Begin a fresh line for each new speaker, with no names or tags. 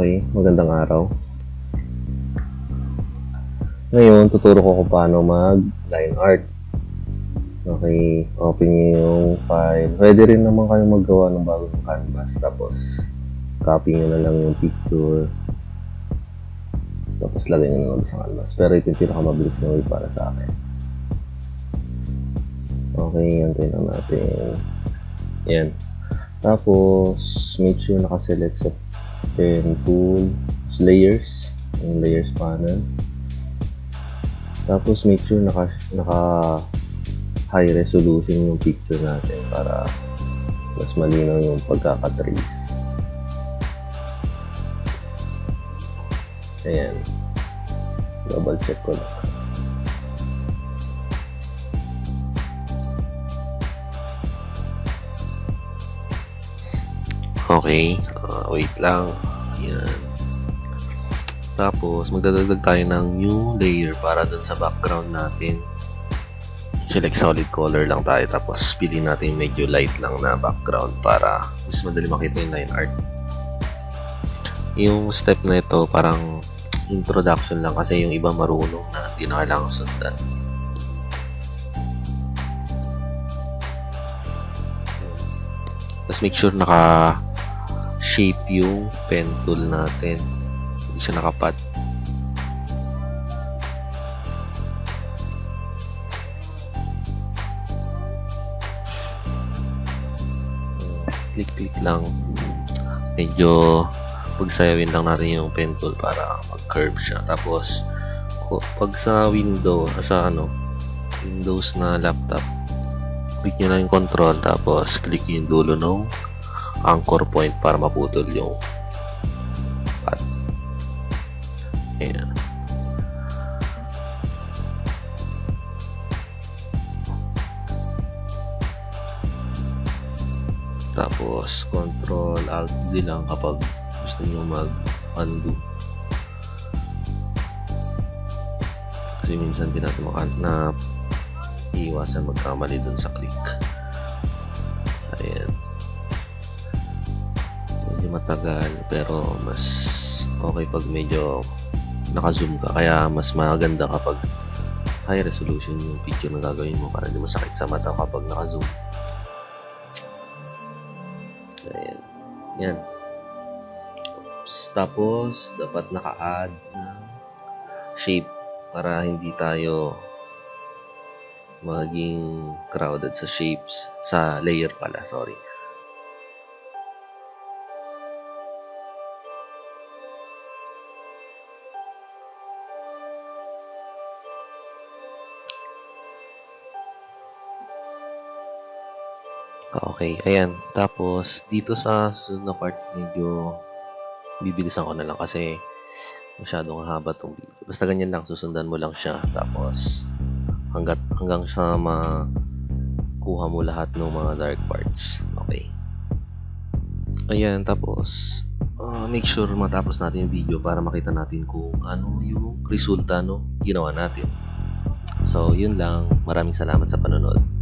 Okay, magandang araw. Ngayon, tuturo ko kung paano mag-Lineart. Okay, open nyo yung file. Pwede rin naman kayong maggawa ng bagong canvas. Tapos, copy nyo na lang yung picture. Tapos, lagay nyo na lang sa canvas. Pero ito yung pinakamabilis na way para sa akin. Okay, antayin lang natin. Yan. Tapos, make sure nakaselect sa Pentool, layers, yung layers panel. Tapos make sure naka high resolution yung picture natin para mas malinaw yung pagkaka-trace. Ayan. Double check ko lang. Okay, wait lang. Ayan. Tapos, magdadagdag tayo ng new layer para dun sa background natin. Select solid color lang tayo. Tapos, piliin natin medyo light lang na background para mas madali makita yung line art. Yung step na ito, parang introduction lang kasi yung iba marunong na hindi na kailangang sundan. Tapos, make sure naka-shape yung pen tool natin. Hindi siya nakapat. Click lang. Medyo pagsayawin lang natin yung pen tool para mag-curve siya. Tapos pag sa Windows na laptop, click nyo lang yung control tapos click yung dulo ng anchor point para maputol yung path. Ayan. Tapos Control Alt Z lang kapag gusto niyo mag-undo. Kasi minsan din natin na iiwasan magkamali dun sa click. Ayan. Medyo matagal pero mas okay pag medyo naka-zoom ka. Kaya mas maganda kapag high resolution yung picture na gagawin mo para hindi masakit sa mata kapag naka-zoom. Ayan. Yan. Tapos, dapat naka-add ng shape para hindi tayo maging crowded sa shapes. Sa layer pala, sorry. Okay, ayan. Tapos, dito sa susunod na part, medyo bibilisan ko na lang kasi masyadong haba tong video. Basta ganyan lang, susundan mo lang siya. Tapos, hanggang sa makuha mo lahat ng mga dark parts. Okay. Ayan, tapos, make sure matapos natin yung video para makita natin kung ano yung resulta no ginawa natin. So, yun lang. Maraming salamat sa panonood.